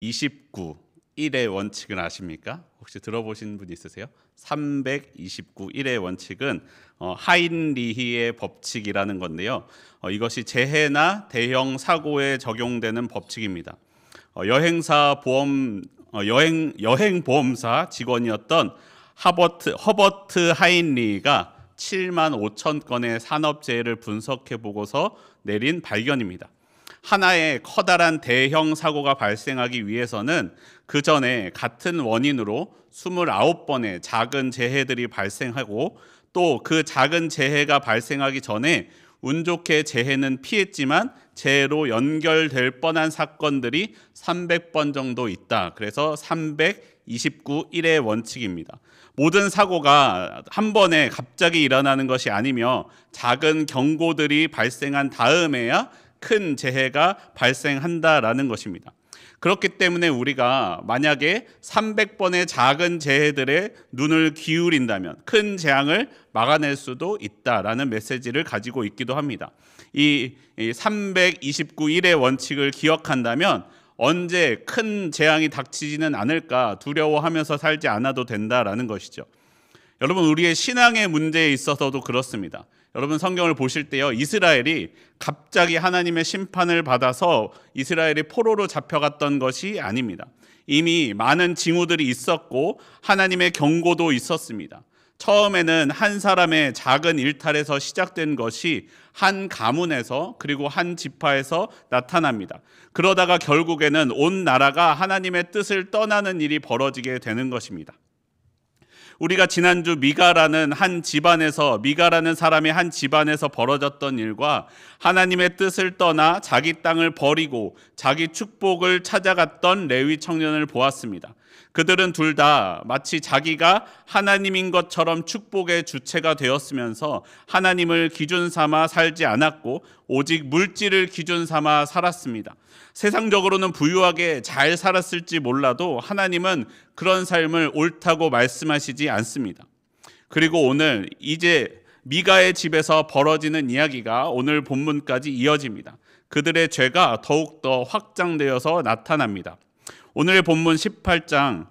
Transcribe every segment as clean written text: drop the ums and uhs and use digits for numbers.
329 1의 원칙을 아십니까? 혹시 들어보신 분 있으세요? 329 1의 원칙은 하인리히의 법칙이라는 건데요. 이것이 재해나 대형 사고에 적용되는 법칙입니다. 여행 보험사 직원이었던 허버트 하인리히가 7만 5천 건의 산업재해를 분석해 보고서 내린 발견입니다. 하나의 커다란 대형 사고가 발생하기 위해서는 그 전에 같은 원인으로 29번의 작은 재해들이 발생하고 또 그 작은 재해가 발생하기 전에 운 좋게 재해는 피했지만 재해로 연결될 뻔한 사건들이 300번 정도 있다. 그래서 329 1의 원칙입니다. 모든 사고가 한 번에 갑자기 일어나는 것이 아니며 작은 경고들이 발생한 다음에야 큰 재해가 발생한다라는 것입니다. 그렇기 때문에 우리가 만약에 300번의 작은 재해들에 눈을 기울인다면 큰 재앙을 막아낼 수도 있다라는 메시지를 가지고 있기도 합니다. 이 329 1의 원칙을 기억한다면 언제 큰 재앙이 닥치지는 않을까 두려워하면서 살지 않아도 된다라는 것이죠. 여러분, 우리의 신앙의 문제에 있어서도 그렇습니다. 여러분, 성경을 보실 때요, 이스라엘이 갑자기 하나님의 심판을 받아서 이스라엘이 포로로 잡혀갔던 것이 아닙니다. 이미 많은 징후들이 있었고 하나님의 경고도 있었습니다. 처음에는 한 사람의 작은 일탈에서 시작된 것이 한 가문에서 그리고 한 지파에서 나타납니다. 그러다가 결국에는 온 나라가 하나님의 뜻을 떠나는 일이 벌어지게 되는 것입니다. 우리가 지난주 미가라는 사람의 한 집안에서 벌어졌던 일과 하나님의 뜻을 떠나 자기 땅을 버리고 자기 축복을 찾아갔던 레위 청년을 보았습니다. 그들은 둘 다 마치 자기가 하나님인 것처럼 축복의 주체가 되었으면서 하나님을 기준 삼아 살지 않았고 오직 물질을 기준 삼아 살았습니다. 세상적으로는 부유하게 잘 살았을지 몰라도 하나님은 그런 삶을 옳다고 말씀하시지 않습니다. 그리고 오늘 이제 미가의 집에서 벌어지는 이야기가 오늘 본문까지 이어집니다. 그들의 죄가 더욱더 확장되어서 나타납니다. 오늘의 본문 18장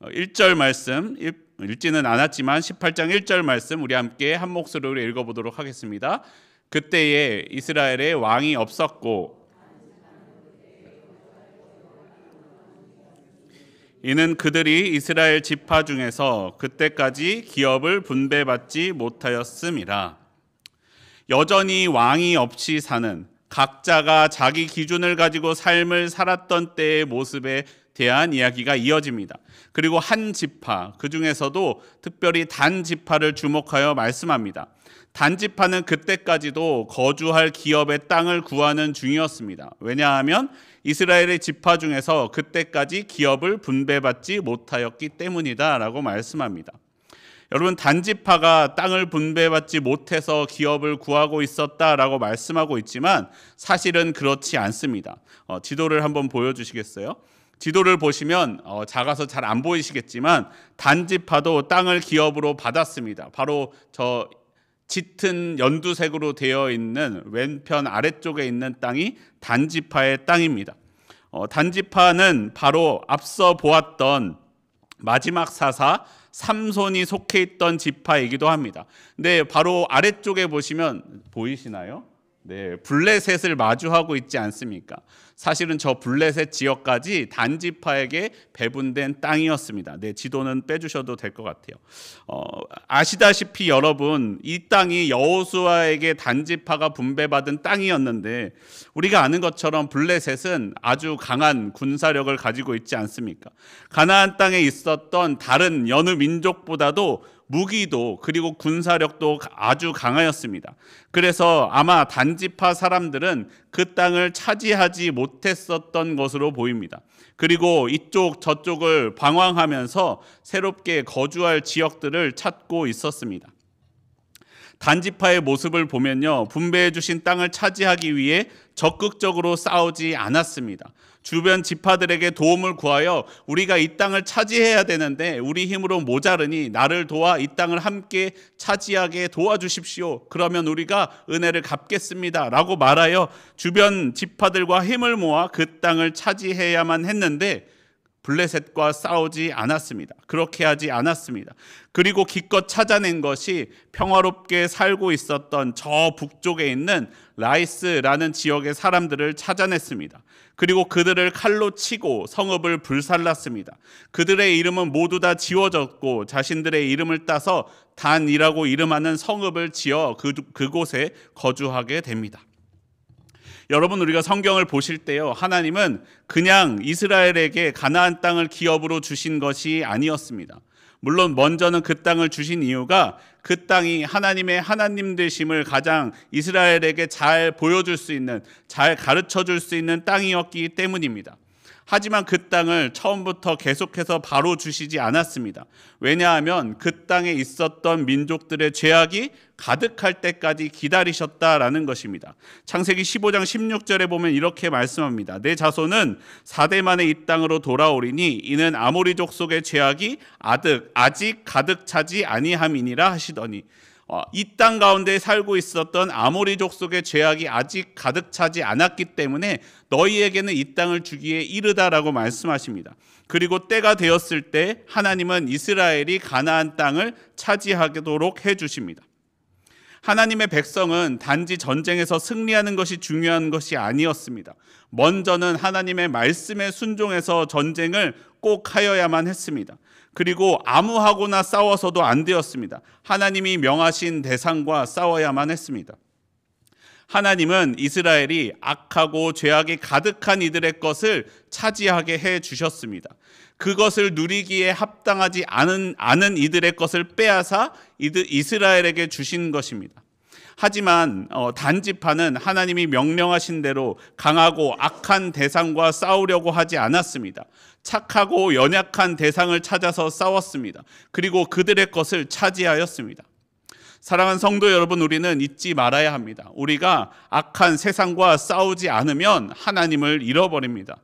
1절 말씀, 읽지는 않았지만 18장 1절 말씀 우리 함께 한 목소리로 읽어보도록 하겠습니다. 그때에 이스라엘에 왕이 없었고 이는 그들이 이스라엘 지파 중에서 그때까지 기업을 분배받지 못하였음이라. 여전히 왕이 없이 사는 각자가 자기 기준을 가지고 삶을 살았던 때의 모습에 대한 이야기가 이어집니다. 그리고 한 지파, 그 중에서도 특별히 단 지파를 주목하여 말씀합니다. 단 지파는 그때까지도 거주할 기업의 땅을 구하는 중이었습니다. 왜냐하면 이스라엘의 지파 중에서 그때까지 기업을 분배받지 못하였기 때문이다라고 말씀합니다. 여러분, 단지파가 땅을 분배받지 못해서 기업을 구하고 있었다라고 말씀하고 있지만 사실은 그렇지 않습니다. 지도를 한번 보여주시겠어요? 지도를 보시면 작아서 잘 안 보이시겠지만 단지파도 땅을 기업으로 받았습니다. 바로 저 짙은 연두색으로 되어 있는 왼편 아래쪽에 있는 땅이 단지파의 땅입니다. 단지파는 바로 앞서 보았던 마지막 사사 삼손이 속해 있던 지파이기도 합니다. 근데 바로 아래쪽에 보시면 보이시나요? 네, 블레셋을 마주하고 있지 않습니까? 사실은 저 블레셋 지역까지 단지파에게 배분된 땅이었습니다. 네, 지도는 빼주셔도 될 것 같아요. 아시다시피 여러분, 이 땅이 여호수아에게 단지파가 분배받은 땅이었는데 우리가 아는 것처럼 블레셋은 아주 강한 군사력을 가지고 있지 않습니까? 가나안 땅에 있었던 다른 여느 민족보다도 무기도 그리고 군사력도 아주 강하였습니다. 그래서 아마 단지파 사람들은 그 땅을 차지하지 못했었던 것으로 보입니다. 그리고 이쪽 저쪽을 방황하면서 새롭게 거주할 지역들을 찾고 있었습니다. 단지파의 모습을 보면요, 분배해 주신 땅을 차지하기 위해 적극적으로 싸우지 않았습니다. 주변 지파들에게 도움을 구하여 우리가 이 땅을 차지해야 되는데 우리 힘으로 모자르니 나를 도와 이 땅을 함께 차지하게 도와주십시오. 그러면 우리가 은혜를 갚겠습니다. 라고 말하여 주변 지파들과 힘을 모아 그 땅을 차지해야만 했는데 블레셋과 싸우지 않았습니다. 그렇게 하지 않았습니다. 그리고 기껏 찾아낸 것이 평화롭게 살고 있었던 저 북쪽에 있는 라이스라는 지역의 사람들을 찾아냈습니다. 그리고 그들을 칼로 치고 성읍을 불살랐습니다. 그들의 이름은 모두 다 지워졌고 자신들의 이름을 따서 단이라고 이름하는 성읍을 지어 그곳에 거주하게 됩니다. 여러분, 우리가 성경을 보실 때요, 하나님은 그냥 이스라엘에게 가나안 땅을 기업으로 주신 것이 아니었습니다. 물론 먼저는 그 땅을 주신 이유가 그 땅이 하나님의 하나님 되심을 가장 이스라엘에게 잘 보여줄 수 있는, 잘 가르쳐 줄 수 있는 땅이었기 때문입니다. 하지만 그 땅을 처음부터 계속해서 바로 주시지 않았습니다. 왜냐하면 그 땅에 있었던 민족들의 죄악이 가득할 때까지 기다리셨다라는 것입니다. 창세기 15장 16절에 보면 이렇게 말씀합니다. 내 자손은 4대 만에 이 땅으로 돌아오리니 이는 아모리 족속의 죄악이 아직 가득 차지 아니함이니라 하시더니, 이 땅 가운데 살고 있었던 아모리 족속의 죄악이 아직 가득 차지 않았기 때문에 너희에게는 이 땅을 주기에 이르다라고 말씀하십니다. 그리고 때가 되었을 때 하나님은 이스라엘이 가나안 땅을 차지하도록 해주십니다. 하나님의 백성은 단지 전쟁에서 승리하는 것이 중요한 것이 아니었습니다. 먼저는 하나님의 말씀에 순종해서 전쟁을 꼭 하여야만 했습니다. 그리고 아무하고나 싸워서도 안 되었습니다. 하나님이 명하신 대상과 싸워야만 했습니다. 하나님은 이스라엘이 악하고 죄악이 가득한 이들의 것을 차지하게 해 주셨습니다. 그것을 누리기에 합당하지 않은 이들의 것을 빼앗아 이스라엘에게 주신 것입니다. 하지만 단지파는 하나님이 명령하신 대로 강하고 악한 대상과 싸우려고 하지 않았습니다. 착하고 연약한 대상을 찾아서 싸웠습니다. 그리고 그들의 것을 차지하였습니다. 사랑하는 성도 여러분, 우리는 잊지 말아야 합니다. 우리가 악한 세상과 싸우지 않으면 하나님을 잃어버립니다.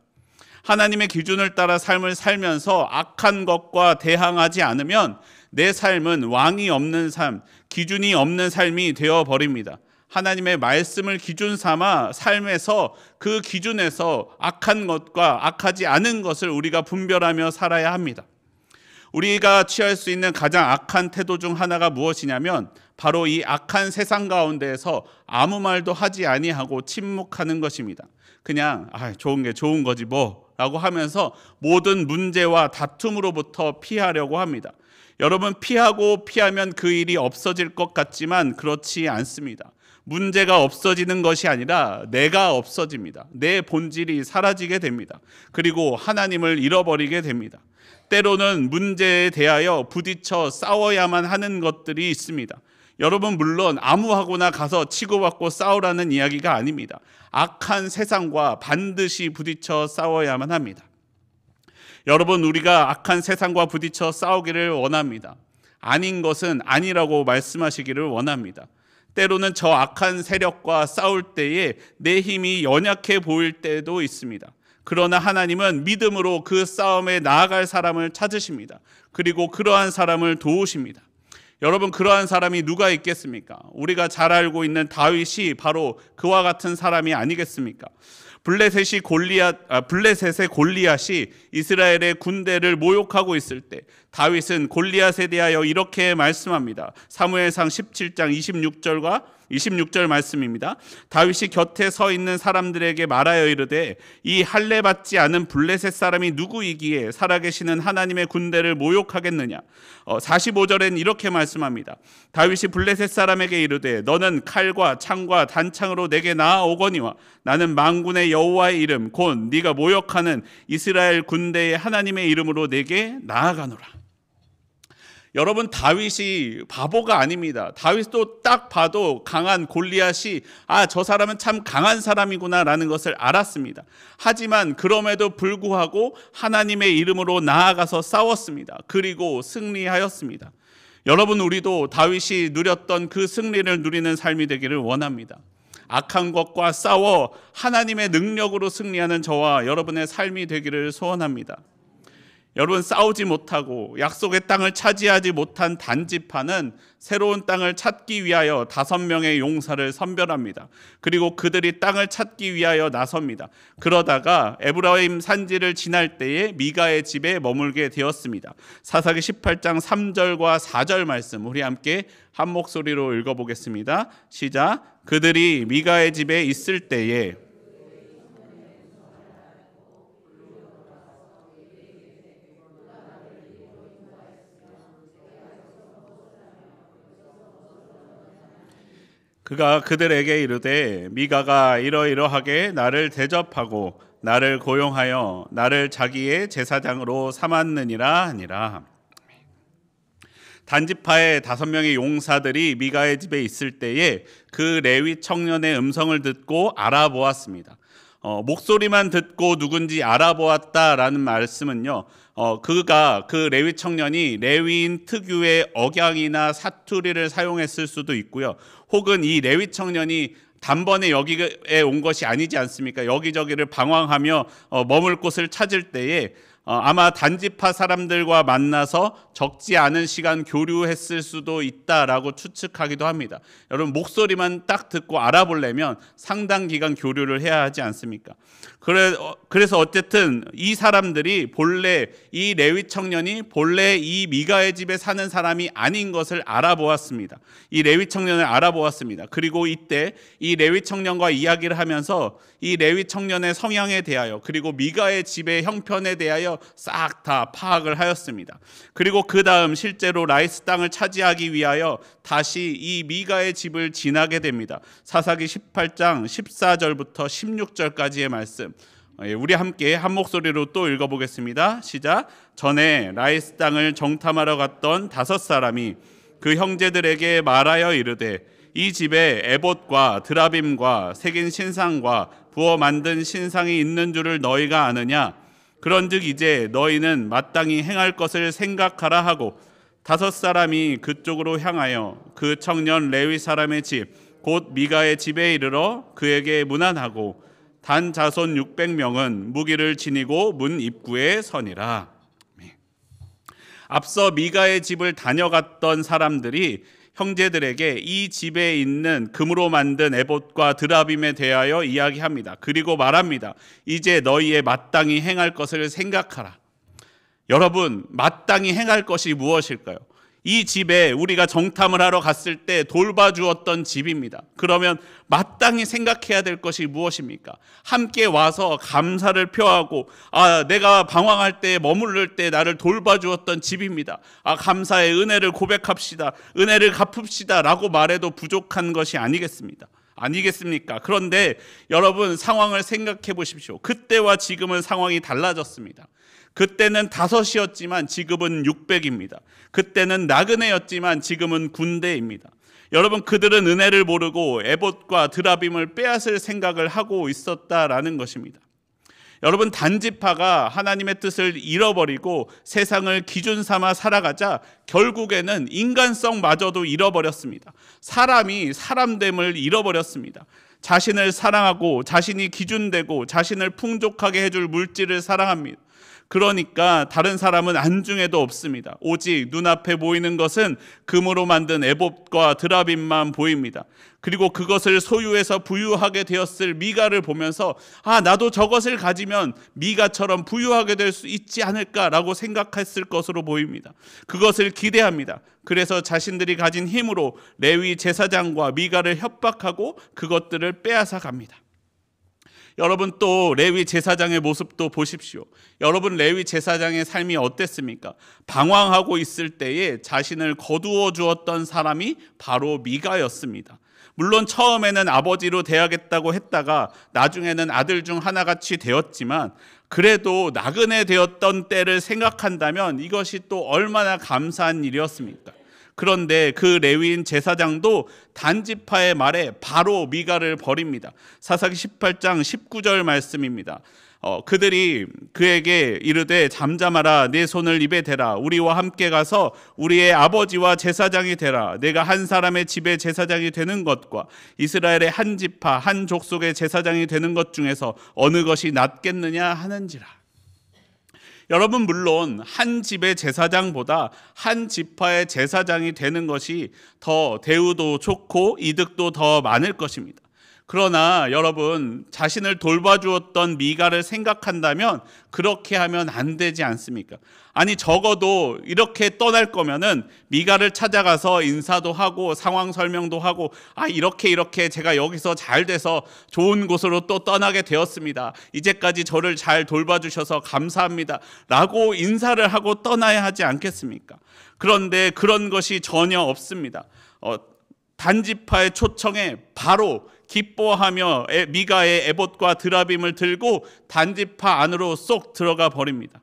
하나님의 기준을 따라 삶을 살면서 악한 것과 대항하지 않으면 내 삶은 왕이 없는 삶, 기준이 없는 삶이 되어버립니다. 하나님의 말씀을 기준 삼아 삶에서 그 기준에서 악한 것과 악하지 않은 것을 우리가 분별하며 살아야 합니다. 우리가 취할 수 있는 가장 악한 태도 중 하나가 무엇이냐면 바로 이 악한 세상 가운데에서 아무 말도 하지 아니하고 침묵하는 것입니다. 그냥 좋은 게 좋은 거지 뭐 라고 하면서 모든 문제와 다툼으로부터 피하려고 합니다. 여러분, 피하면 그 일이 없어질 것 같지만 그렇지 않습니다. 문제가 없어지는 것이 아니라 내가 없어집니다. 내 본질이 사라지게 됩니다. 그리고 하나님을 잃어버리게 됩니다. 때로는 문제에 대하여 부딪혀 싸워야만 하는 것들이 있습니다. 여러분, 물론 아무하고나 가서 치고받고 싸우라는 이야기가 아닙니다. 악한 세상과 반드시 부딪혀 싸워야만 합니다. 여러분, 우리가 악한 세상과 부딪혀 싸우기를 원합니다. 아닌 것은 아니라고 말씀하시기를 원합니다. 때로는 저 악한 세력과 싸울 때에 내 힘이 연약해 보일 때도 있습니다. 그러나 하나님은 믿음으로 그 싸움에 나아갈 사람을 찾으십니다. 그리고 그러한 사람을 도우십니다. 여러분, 그러한 사람이 누가 있겠습니까? 우리가 잘 알고 있는 다윗이 바로 그와 같은 사람이 아니겠습니까? 블레셋의 골리앗이 이스라엘의 군대를 모욕하고 있을 때 다윗은 골리앗에 대하여 이렇게 말씀합니다. 사무엘상 17장 26절 말씀입니다. 다윗이 곁에 서 있는 사람들에게 말하여 이르되 이 할례 받지 않은 블레셋 사람이 누구이기에 살아계시는 하나님의 군대를 모욕하겠느냐. 45절엔 이렇게 말씀합니다. 다윗이 블레셋 사람에게 이르되 너는 칼과 창과 단창으로 내게 나아오거니와 나는 만군의 여호와의 이름 곧 네가 모욕하는 이스라엘 군대의 하나님의 이름으로 내게 나아가노라. 여러분, 다윗이 바보가 아닙니다. 다윗도 딱 봐도 강한 골리앗이 저 사람은 참 강한 사람이구나 라는 것을 알았습니다. 하지만 그럼에도 불구하고 하나님의 이름으로 나아가서 싸웠습니다. 그리고 승리하였습니다. 여러분, 우리도 다윗이 누렸던 그 승리를 누리는 삶이 되기를 원합니다. 악한 것과 싸워 하나님의 능력으로 승리하는 저와 여러분의 삶이 되기를 소원합니다. 여러분, 싸우지 못하고 약속의 땅을 차지하지 못한 단지파는 새로운 땅을 찾기 위하여 5명의 용사를 선별합니다. 그리고 그들이 땅을 찾기 위하여 나섭니다. 그러다가 에브라임 산지를 지날 때에 미가의 집에 머물게 되었습니다. 사사기 18장 3절과 4절 말씀 우리 함께 한 목소리로 읽어보겠습니다. 시작. 그들이 미가의 집에 있을 때에 그가 그들에게 이르되 미가가 이러이러하게 나를 대접하고 나를 고용하여 나를 자기의 제사장으로 삼았느니라 하니라. 단지파의 5명의 용사들이 미가의 집에 있을 때에 그 레위 청년의 음성을 듣고 알아보았습니다. 목소리만 듣고 누군지 알아보았다라는 말씀은요, 그 레위 청년이 레위인 특유의 억양이나 사투리를 사용했을 수도 있고요, 혹은 이 레위 청년이 단번에 여기에 온 것이 아니지 않습니까? 여기저기를 방황하며 머물 곳을 찾을 때에 아마 단지파 사람들과 만나서 적지 않은 시간 교류했을 수도 있다라고 추측하기도 합니다. 여러분, 목소리만 딱 듣고 알아보려면 상당 기간 교류를 해야 하지 않습니까? 그래서 어쨌든 이 사람들이 본래 이 레위 청년이 본래 이 미가의 집에 사는 사람이 아닌 것을 알아보았습니다. 이 레위 청년을 알아보았습니다. 그리고 이때 이 레위 청년과 이야기를 하면서 이 레위 청년의 성향에 대하여 그리고 미가의 집의 형편에 대하여 싹 다 파악을 하였습니다. 그리고 그 다음 실제로 라이스 땅을 차지하기 위하여 다시 이 미가의 집을 지나게 됩니다. 사사기 18장 14절부터 16절까지의 말씀 우리 함께 한 목소리로 또 읽어보겠습니다. 시작. 전에 라이스 땅을 정탐하러 갔던 5사람이 그 형제들에게 말하여 이르되 이 집에 에봇과 드라빔과 새긴 신상과 부어 만든 신상이 있는 줄을 너희가 아느냐? 그런즉 이제 너희는 마땅히 행할 것을 생각하라 하고 5사람이 그쪽으로 향하여 그 청년 레위 사람의 집 곧 미가의 집에 이르러 그에게 문안하고 단 자손 600명은 무기를 지니고 문 입구에 서니라. 앞서 미가의 집을 다녀갔던 사람들이 형제들에게 이 집에 있는 금으로 만든 에봇과 드라빔에 대하여 이야기합니다. 그리고 말합니다. 이제 너희의 마땅히 행할 것을 생각하라. 여러분, 마땅히 행할 것이 무엇일까요? 이 집에 우리가 정탐을 하러 갔을 때 돌봐주었던 집입니다. 그러면 마땅히 생각해야 될 것이 무엇입니까? 함께 와서 감사를 표하고 내가 방황할 때 머무를 때 나를 돌봐주었던 집입니다. 감사의 은혜를 고백합시다. 은혜를 갚읍시다 라고 말해도 부족한 것이 아니겠습니까? 그런데 여러분, 상황을 생각해 보십시오. 그때와 지금은 상황이 달라졌습니다. 그때는 5이었지만 지금은 600입니다. 그때는 나그네였지만 지금은 군대입니다. 여러분, 그들은 은혜를 모르고 에봇과 드라빔을 빼앗을 생각을 하고 있었다라는 것입니다. 여러분, 단지파가 하나님의 뜻을 잃어버리고 세상을 기준 삼아 살아가자 결국에는 인간성마저도 잃어버렸습니다. 사람이 사람됨을 잃어버렸습니다. 자신을 사랑하고 자신이 기준되고 자신을 풍족하게 해줄 물질을 사랑합니다. 그러니까 다른 사람은 안중에도 없습니다. 오직 눈앞에 보이는 것은 금으로 만든 에봇과 드라빔만 보입니다. 그리고 그것을 소유해서 부유하게 되었을 미가를 보면서 나도 저것을 가지면 미가처럼 부유하게 될 수 있지 않을까라고 생각했을 것으로 보입니다. 그것을 기대합니다. 그래서 자신들이 가진 힘으로 레위 제사장과 미가를 협박하고 그것들을 빼앗아 갑니다. 여러분, 또 레위 제사장의 모습도 보십시오. 여러분, 레위 제사장의 삶이 어땠습니까? 방황하고 있을 때에 자신을 거두어 주었던 사람이 바로 미가였습니다. 물론 처음에는 아버지로 돼야겠다고 했다가 나중에는 아들 중 하나같이 되었지만 그래도 나그네 되었던 때를 생각한다면 이것이 또 얼마나 감사한 일이었습니까? 그런데 그 레위인 제사장도 단지파의 말에 바로 미가를 버립니다. 사사기 18장 19절 말씀입니다. 그들이 그에게 이르되 잠잠하라, 내 손을 입에 대라, 우리와 함께 가서 우리의 아버지와 제사장이 되라. 내가 한 사람의 집에 제사장이 되는 것과 이스라엘의 한 지파 한 족속의 제사장이 되는 것 중에서 어느 것이 낫겠느냐 하는지라. 여러분, 물론 한 집의 제사장보다 한 지파의 제사장이 되는 것이 더 대우도 좋고 이득도 더 많을 것입니다. 그러나 여러분, 자신을 돌봐주었던 미가를 생각한다면 그렇게 하면 안 되지 않습니까? 아니, 적어도 이렇게 떠날 거면은 미가를 찾아가서 인사도 하고 상황 설명도 하고, 이렇게 제가 여기서 잘 돼서 좋은 곳으로 또 떠나게 되었습니다. 이제까지 저를 잘 돌봐주셔서 감사합니다 라고 인사를 하고 떠나야 하지 않겠습니까? 그런데 그런 것이 전혀 없습니다. 단지파의 초청에 바로 기뻐하며 미가의 에봇과 드라빔을 들고 단지파 안으로 쏙 들어가 버립니다.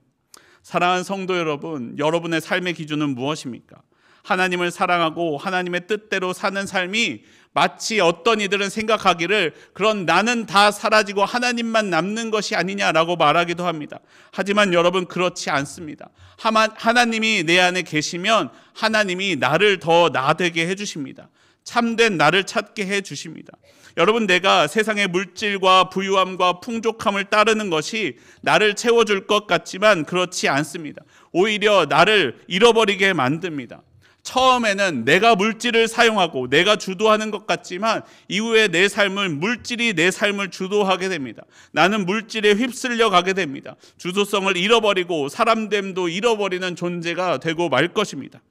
사랑하는 성도 여러분, 여러분의 삶의 기준은 무엇입니까? 하나님을 사랑하고 하나님의 뜻대로 사는 삶이 마치 어떤 이들은 생각하기를 그런 나는 다 사라지고 하나님만 남는 것이 아니냐라고 말하기도 합니다. 하지만 여러분, 그렇지 않습니다. 하나님이 내 안에 계시면 하나님이 나를 더 나되게 해주십니다. 참된 나를 찾게 해주십니다. 여러분, 내가 세상의 물질과 부유함과 풍족함을 따르는 것이 나를 채워줄 것 같지만 그렇지 않습니다. 오히려 나를 잃어버리게 만듭니다. 처음에는 내가 물질을 사용하고 내가 주도하는 것 같지만 이후에 내 삶은 물질이 내 삶을 주도하게 됩니다. 나는 물질에 휩쓸려 가게 됩니다. 주도성을 잃어버리고 사람됨도 잃어버리는 존재가 되고 말 것입니다.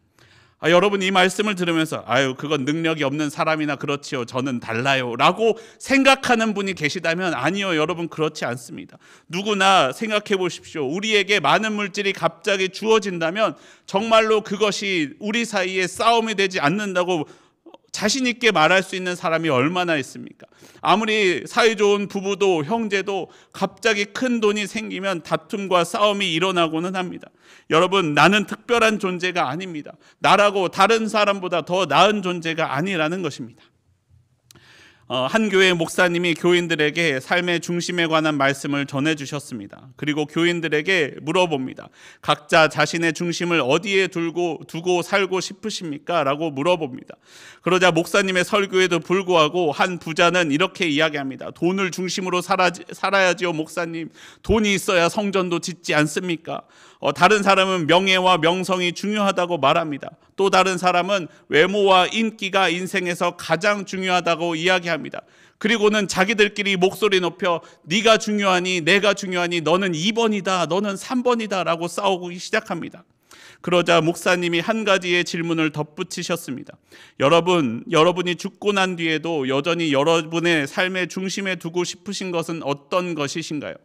여러분, 이 말씀을 들으면서 그건 능력이 없는 사람이나 그렇지요, 저는 달라요 라고 생각하는 분이 계시다면 아니요, 여러분, 그렇지 않습니다. 누구나 생각해 보십시오. 우리에게 많은 물질이 갑자기 주어진다면 정말로 그것이 우리 사이에 싸움이 되지 않는다고 자신 있게 말할 수 있는 사람이 얼마나 있습니까? 아무리 사이좋은 부부도 형제도 갑자기 큰 돈이 생기면 다툼과 싸움이 일어나고는 합니다. 여러분, 나는 특별한 존재가 아닙니다. 나라고 다른 사람보다 더 나은 존재가 아니라는 것입니다. 한 교회 목사님이 교인들에게 삶의 중심에 관한 말씀을 전해주셨습니다. 그리고 교인들에게 물어봅니다. 각자 자신의 중심을 어디에 두고 살고 싶으십니까? 라고 물어봅니다. 그러자 목사님의 설교에도 불구하고 한 부자는 이렇게 이야기합니다. 돈을 중심으로 살아야지요, 목사님. 돈이 있어야 성전도 짓지 않습니까? 다른 사람은 명예와 명성이 중요하다고 말합니다. 또 다른 사람은 외모와 인기가 인생에서 가장 중요하다고 이야기합니다. 그리고는 자기들끼리 목소리 높여 네가 중요하니 내가 중요하니 너는 2번이다 너는 3번이다 라고 싸우기 시작합니다. 그러자 목사님이 한 가지의 질문을 덧붙이셨습니다. 여러분이 죽고 난 뒤에도 여전히 여러분의 삶의 중심에 두고 싶으신 것은 어떤 것이신가요?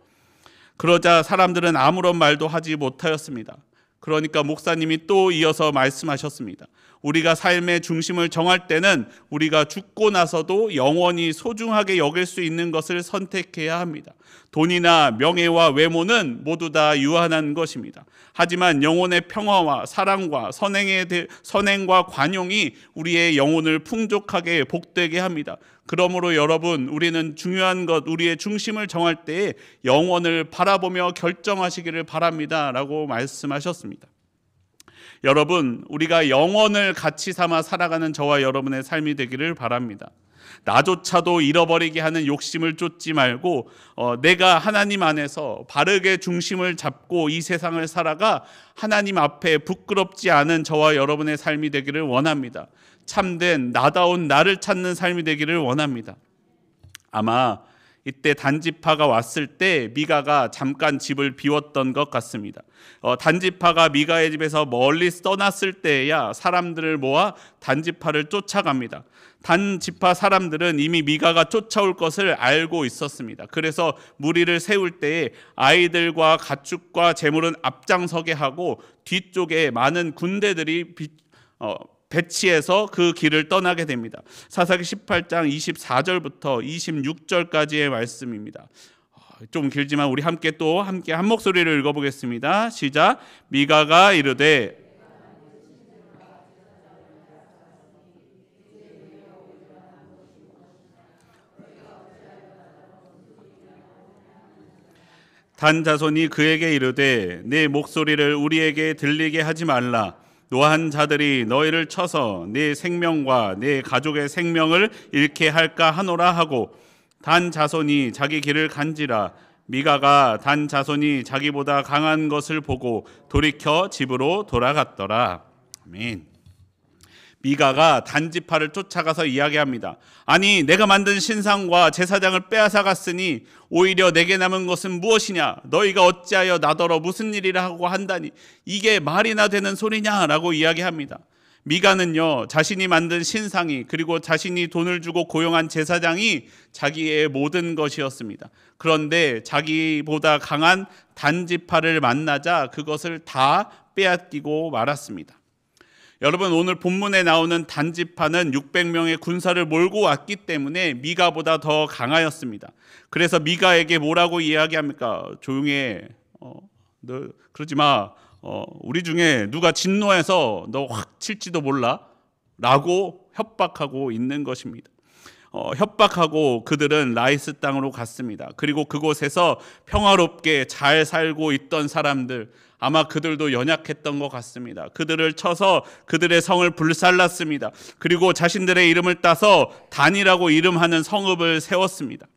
그러자 사람들은 아무런 말도 하지 못하였습니다. 그러니까 목사님이 또 이어서 말씀하셨습니다. 우리가 삶의 중심을 정할 때는 우리가 죽고 나서도 영원히 소중하게 여길 수 있는 것을 선택해야 합니다. 돈이나 명예와 외모는 모두 다 유한한 것입니다. 하지만 영혼의 평화와 사랑과 선행과 관용이 우리의 영혼을 풍족하게 복되게 합니다. 그러므로 여러분, 우리는 중요한 것, 우리의 중심을 정할 때에 영원을 바라보며 결정하시기를 바랍니다 라고 말씀하셨습니다. 여러분, 우리가 영원을 가치 삼아 살아가는 저와 여러분의 삶이 되기를 바랍니다. 나조차도 잃어버리게 하는 욕심을 쫓지 말고 내가 하나님 안에서 바르게 중심을 잡고 이 세상을 살아가 하나님 앞에 부끄럽지 않은 저와 여러분의 삶이 되기를 원합니다. 참된 나다운 나를 찾는 삶이 되기를 원합니다. 아마 이때 단지파가 왔을 때 미가가 잠깐 집을 비웠던 것 같습니다. 단지파가 미가의 집에서 멀리 떠났을 때야 사람들을 모아 단지파를 쫓아갑니다. 단지파 사람들은 이미 미가가 쫓아올 것을 알고 있었습니다. 그래서 무리를 세울 때에 아이들과 가축과 재물은 앞장서게 하고 뒤쪽에 많은 군대들이 배치해서 그 길을 떠나게 됩니다. 사사기 18장 24절부터 26절까지의 말씀입니다. 좀 길지만 우리 함께 한 목소리를 읽어보겠습니다. 시작. 미가가 이르되 단 자손이 그에게 이르되 내 목소리를 우리에게 들리게 하지 말라. 노한 자들이 너희를 쳐서 내 생명과 내 가족의 생명을 잃게 할까 하노라 하고 단 자손이 자기 길을 간지라. 미가가 단 자손이 자기보다 강한 것을 보고 돌이켜 집으로 돌아갔더라. 아멘. 미가가 단지파를 쫓아가서 이야기합니다. 아니, 내가 만든 신상과 제사장을 빼앗아 갔으니 오히려 내게 남은 것은 무엇이냐? 너희가 어찌하여 나더러 무슨 일이라 하고 한다니 이게 말이나 되는 소리냐라고 이야기합니다. 미가는요, 자신이 만든 신상이 그리고 자신이 돈을 주고 고용한 제사장이 자기의 모든 것이었습니다. 그런데 자기보다 강한 단지파를 만나자 그것을 다 빼앗기고 말았습니다. 여러분, 오늘 본문에 나오는 단지파는 600명의 군사를 몰고 왔기 때문에 미가보다 더 강하였습니다. 그래서 미가에게 뭐라고 이야기합니까? 조용히 해. 너 그러지 마. 우리 중에 누가 진노해서 너 확 칠지도 몰라. 라고 협박하고 있는 것입니다. 협박하고 그들은 라이스 땅으로 갔습니다. 그리고 그곳에서 평화롭게 잘 살고 있던 사람들, 아마 그들도 연약했던 것 같습니다. 그들을 쳐서 그들의 성을 불살랐습니다. 그리고 자신들의 이름을 따서 단이라고 이름하는 성읍을 세웠습니다.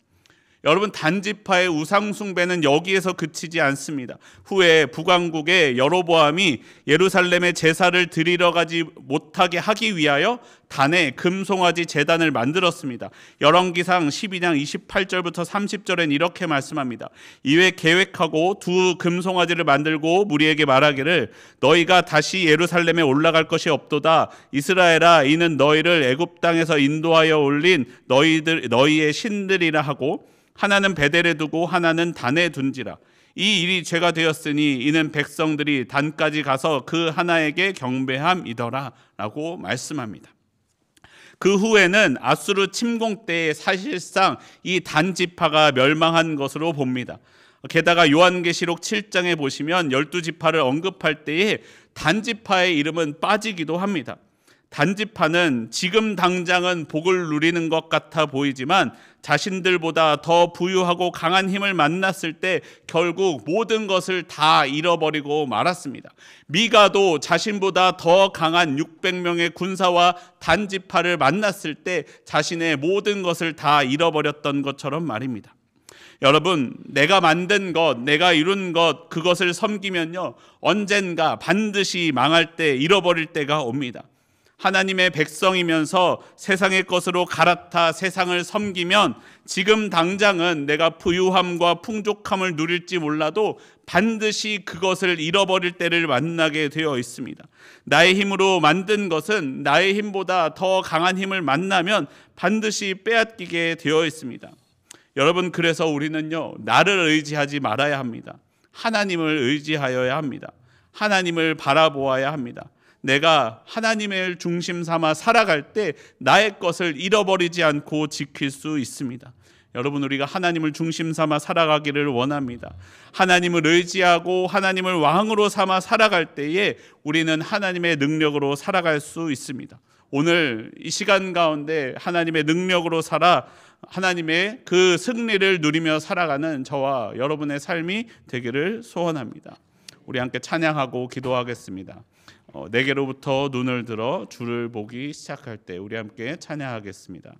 여러분, 단지파의 우상 숭배는 여기에서 그치지 않습니다. 후에 북왕국의 여로보암이 예루살렘에 제사를 드리러 가지 못하게 하기 위하여 단에 금송아지 제단을 만들었습니다. 열왕기상 12장 28절부터 30절엔 이렇게 말씀합니다. 이에 계획하고 두 금송아지를 만들고 무리에게 말하기를 너희가 다시 예루살렘에 올라갈 것이 없도다. 이스라엘아, 이는 너희를 애굽 땅에서 인도하여 올린 너희의 신들이라 하고 하나는 베델에 두고 하나는 단에 둔지라. 이 일이 죄가 되었으니 이는 백성들이 단까지 가서 그 하나에게 경배함이더라 라고 말씀합니다. 그 후에는 아수르 침공 때에 사실상 이 단지파가 멸망한 것으로 봅니다. 게다가 요한계시록 7장에 보시면 12지파를 언급할 때에 단지파의 이름은 빠지기도 합니다. 단지파는 지금 당장은 복을 누리는 것 같아 보이지만 자신들보다 더 부유하고 강한 힘을 만났을 때 결국 모든 것을 다 잃어버리고 말았습니다. 미가도 자신보다 더 강한 600명의 군사와 단지파를 만났을 때 자신의 모든 것을 다 잃어버렸던 것처럼 말입니다. 여러분, 내가 만든 것, 내가 이룬 것, 그것을 섬기면요, 언젠가 반드시 망할 때, 잃어버릴 때가 옵니다. 하나님의 백성이면서 세상의 것으로 갈아타 세상을 섬기면 지금 당장은 내가 부유함과 풍족함을 누릴지 몰라도 반드시 그것을 잃어버릴 때를 만나게 되어 있습니다. 나의 힘으로 만든 것은 나의 힘보다 더 강한 힘을 만나면 반드시 빼앗기게 되어 있습니다. 여러분, 그래서 우리는요, 나를 의지하지 말아야 합니다. 하나님을 의지하여야 합니다. 하나님을 바라보아야 합니다. 내가 하나님을 중심 삼아 살아갈 때 나의 것을 잃어버리지 않고 지킬 수 있습니다. 여러분, 우리가 하나님을 중심 삼아 살아가기를 원합니다. 하나님을 의지하고 하나님을 왕으로 삼아 살아갈 때에 우리는 하나님의 능력으로 살아갈 수 있습니다. 오늘 이 시간 가운데 하나님의 능력으로 살아 하나님의 그 승리를 누리며 살아가는 저와 여러분의 삶이 되기를 소원합니다. 우리 함께 찬양하고 기도하겠습니다. 내게로부터 눈을 들어 주를 보기 시작할 때 우리 함께 찬양하겠습니다.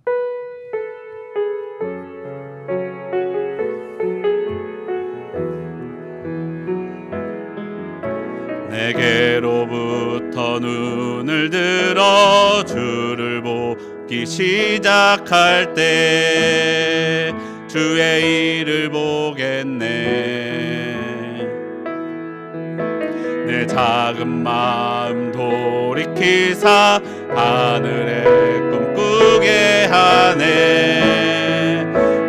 내게로부터 눈을 들어 주를 보기 시작할 때 주의 일을 보겠네. 내 작은 마음 돌이키사 하늘에 꿈꾸게 하네.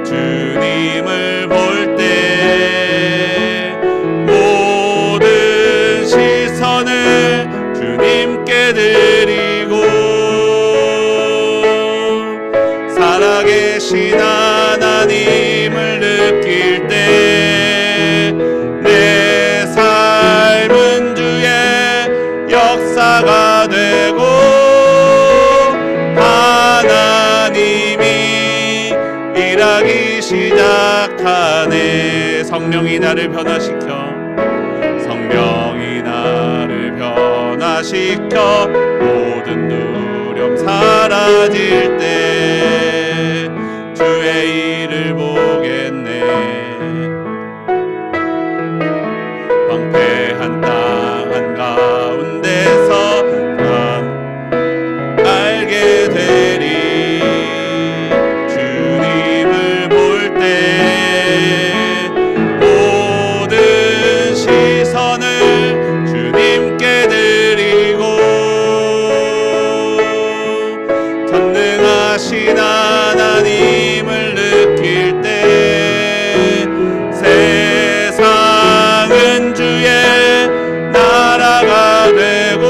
주님을 볼 때 모든 시선을 주님께 드리고 살아계신 하나님을 느낄 때 내 삶은 주의 역사가 되고 하나님이 일하기 시작하 성령이 나를 변화시켜 모든 두려움 사라질 때 주의 일을 보겠네. 황폐한 땅 한가운데서 알게 되리. 주님을 볼 때 모든 시선을 주님께 드리고 전능하신 하나님을 느낄 때 세상은 주의 나라가 되고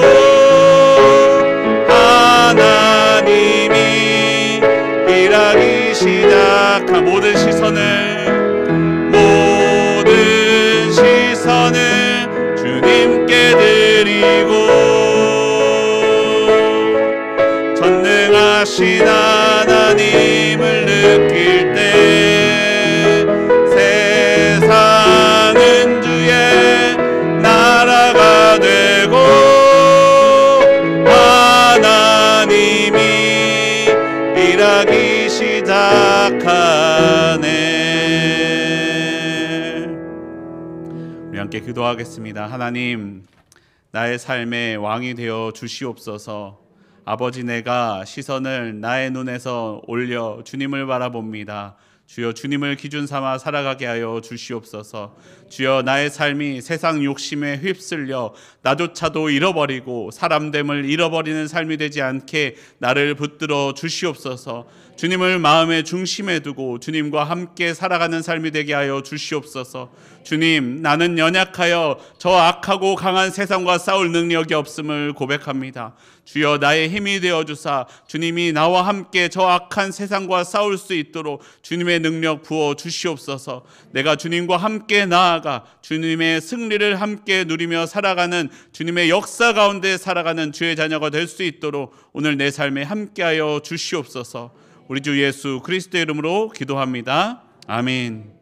하나님이 일하기 시작한 모든 시선을 주님께 드리고 전능하신 하나님을 느낄 때 세상은 주의 나라가 되고 하나님이 일하기 시작하네. 우리 함께 기도하겠습니다. 하나님, 나의 삶의 왕이 되어 주시옵소서. 아버지, 내가 시선을 나의 눈에서 올려 주님을 바라봅니다. 주여, 주님을 기준 삼아 살아가게 하여 주시옵소서. 주여, 나의 삶이 세상 욕심에 휩쓸려 나조차도 잃어버리고 사람됨을 잃어버리는 삶이 되지 않게 나를 붙들어 주시옵소서. 주님을 마음의 중심에 두고 주님과 함께 살아가는 삶이 되게 하여 주시옵소서. 주님, 나는 연약하여 저 악하고 강한 세상과 싸울 능력이 없음을 고백합니다. 주여, 나의 힘이 되어주사 주님이 나와 함께 저 악한 세상과 싸울 수 있도록 주님의 능력 부어 주시옵소서. 내가 주님과 함께 나아가 주님의 승리를 함께 누리며 살아가는 주님의 역사 가운데 살아가는 주의 자녀가 될 수 있도록 오늘 내 삶에 함께하여 주시옵소서. 우리 주 예수 그리스도의 이름으로 기도합니다. 아멘.